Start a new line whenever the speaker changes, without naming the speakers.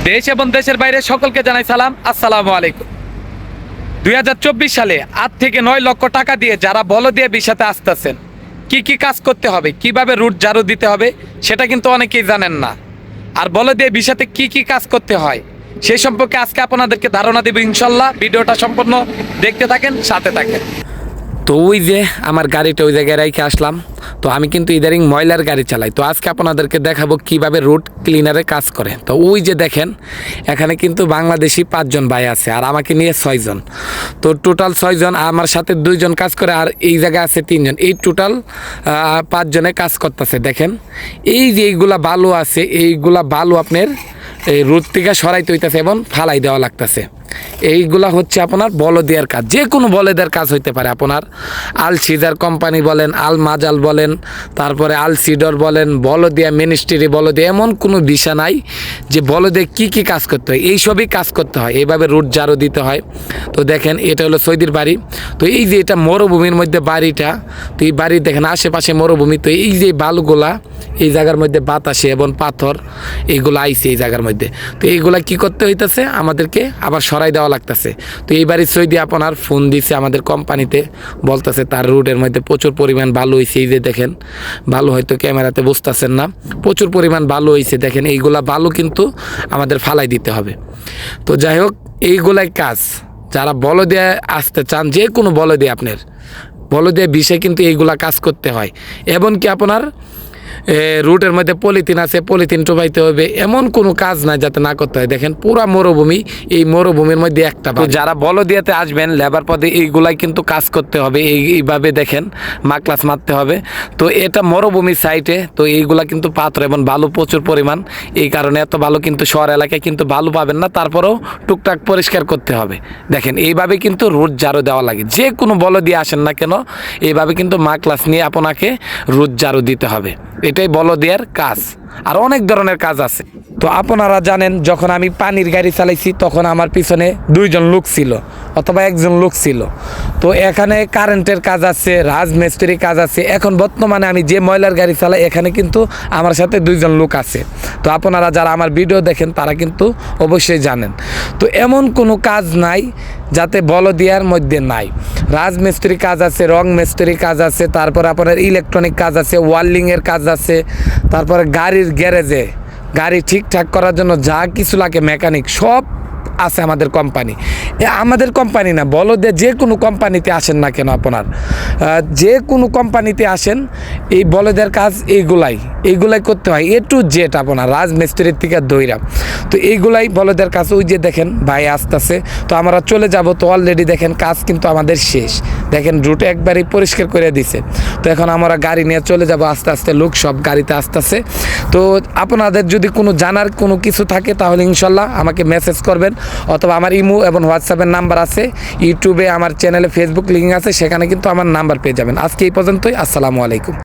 দেশ এবং দেশের বাইরে সকলকে জানাই সালাম, আসসালামু আলাইকুম। 2024 সালে 8 থেকে 9 লক্ষ টাকা দিয়ে যারা বলদিয়া বিষাতে আসতেছেন, কি কি কাজ করতে হবে, কিভাবে রুট ঝাড়ু দিতে হবে সেটা কিন্তু অনেকেই জানেন না। আর বলদিয়া বিষাতে কি কি কাজ করতে হয় সেই সম্পর্কে আজকে আপনাদেরকে ধারণা দেব ইনশাল্লাহ। ভিডিওটা সম্পূর্ণ দেখতে থাকেন, সাথে থাকেন। তো ওই যে আমার গাড়িটা ওই জায়গায় রেখে আসলাম। তো আমি কিন্তু ইদারিং ময়লার গাড়ি চালাই। তো আজকে আপনাদেরকে দেখাবো কিভাবে রুট ক্লিনারে কাজ করে। তো ওই যে দেখেন, এখানে কিন্তু বাংলাদেশি 5 জন ভাই আছে আর আমাকে নিয়ে 6 জন। তো টোটাল 6 জন, আমার সাথে 2 জন কাজ করে আর এই জায়গায় আছে 3 জন। এই টোটাল 5 জনে কাজ করতেছে। দেখেন এই যে এইগুলা বালু আছে, এইগুলা বালু আপনার এই রুট থেকে সরাইতে হইতেছে এবং ফালাই দেওয়া লাগতেছে। এইগুলা হচ্ছে আপনার বলদিয়ার কাজ, যে কোনো বলদিয়ার কাজ হইতে পারে। আপনার আল সিজার কোম্পানি বলেন, আল মাজাল বলেন, তারপরে আল সিডর বলেন, বলদিয়া মিনিস্ট্রি বলদিয়া, এমন কোনো বিষয় নাই যে বলদিয়া কি কি কাজ করতে হয়, এইসবই কাজ করতে হয়। এইভাবে রুট ঝাড়ু দিতে হয়। তো দেখেন এটা হলো সৌদির বাড়ি। তো এই যে এটা মরুভূমির মধ্যে বাড়িটা, তো এই বাড়ি দেখেন আশেপাশে মরুভূমি। তো এই যে বালুগুলা এই জায়গার মধ্যে বাতাসে এবং পাথর এইগুলো আইছে এই জায়গার মধ্যে। তো এইগুলা কি করতে হইতেছে, আমাদেরকে আবার সরাই দেওয়া লাগতেছে। তো এই বাড়ির সৌদি আপনার ফোন দিছে আমাদের কোম্পানিতে, বলতেছে তার রুটের মধ্যে প্রচুর পরিমাণ বালু হয়েছে। এই যে দেখেন বালু, হয়তো ক্যামেরাতে বুঝতেছেন না, প্রচুর পরিমাণ বালু হয়েছে। দেখেন এইগুলা বালু কিন্তু আমাদের ফালাই দিতে হবে। তো যাই হোক, এইগুলাই কাজ। যারা বলদিয়া আসতে চান, যে কোনো বলদিয়া আপনার বলদিয়া বিষয় কিন্তু এইগুলা কাজ করতে হয়। এমনকি আপনার রুটের মধ্যে পলিথিন আছে, পলিথিন টোপাইতে হবে, এমন কোনো কাজ নাই যাতে না করতে হয়। দেখেন পুরা মরুভূমি, এই মরুভূমির মধ্যে একটা। তো যারা বলদিয়াতে আসবেন লেবার পদে, এইগুলাই কিন্তু কাজ করতে হবে। এইভাবে দেখেন মাকলাস মারতে হবে। তো এটা মরুভূমি সাইটে, তো এইগুলা কিন্তু পাথর এবং বালু প্রচুর পরিমাণ। এই কারণে এত বালু কিন্তু শহর এলাকায় কিন্তু বালু পাবেন না, তারপরেও টুকটাক পরিষ্কার করতে হবে। দেখেন এইভাবে কিন্তু রুট ঝাড়ু দেওয়া লাগে। যে কোনো বলদিয়া আসেন না কেন, এইভাবে কিন্তু মাকলাস নিয়ে আপনাকে রুট ঝাড়ু দিতে হবে। এটাই বলদিয়ার কাজ। আর অনেক ধরনের কাজ আছে। তো আপনারা জানেন, যখন আমি পানির গাড়ি চালাইছি তখন আমার পিছনে 2 জন লোক ছিল অথবা 1 জন লোক ছিল। তো এখানে কারেন্টের কাজ আছে, রাজমিস্ত্রির কাজ আছে। এখন বর্তমানে আমি যে ময়লার গাড়ি চালাই, এখানে কিন্তু আমার সাথে 2 জন লোক আছে। তো আপনারা যারা আমার ভিডিও দেখেন তারা কিন্তু অবশ্যই জানেন। তো এমন কোনো কাজ নাই যাতে বলদিয়ার মধ্যে নাই। রাজমিস্ত্রির কাজ আছে, রং মিস্ত্রির কাজ আছে, তারপর আপনার ইলেকট্রনিক কাজ আছে, ওয়ার্লিংয়ের কাজ আছে, তারপরে গাড়ির গ্যারেজে গাড়ি ঠিকঠাক করার জন্য যা কিছু লাগে মেকানিক সব আছে আমাদের কোম্পানি। আমাদের কোম্পানি না, বলদিয়া যে কোনো কোম্পানিতে আসেন না কেন, আপনার যে কোনো কোম্পানিতে আসেন, এই বলদিয়ার কাজ এইগুলাই করতে হয়, A to Z। আপনার রাজমিস্ত্রির থেকে দইরা, তো এইগুলাই বলদিয়ার কাজ। ওই যে দেখেন ভাই আসতেছে, তো আমরা চলে যাব। তো অলরেডি দেখেন কাজ কিন্তু আমাদের শেষ। দেখেন রুটে একবারই পরিষ্কার করে দিছে। তো এখন আমরা গাড়ি নিয়ে চলে যাব আস্তে আস্তে, লোক সব গাড়িতে আসতেছে। তো আপনাদের যদি কোনো জানার কোনো কিছু থাকে তাহলে ইনশাল্লাহ আমাকে মেসেজ করবেন, অথবা আমার ইমো এবং হোয়াটসঅ্যাপের নাম্বার আছে, ইউটিউবে আমার চ্যানেলে ফেসবুক লিঙ্ক আছে, সেখানে কিন্তু আমার নাম্বার পেয়ে যাবেন। আজকে এই পর্যন্তই। আসসালামু আলাইকুম।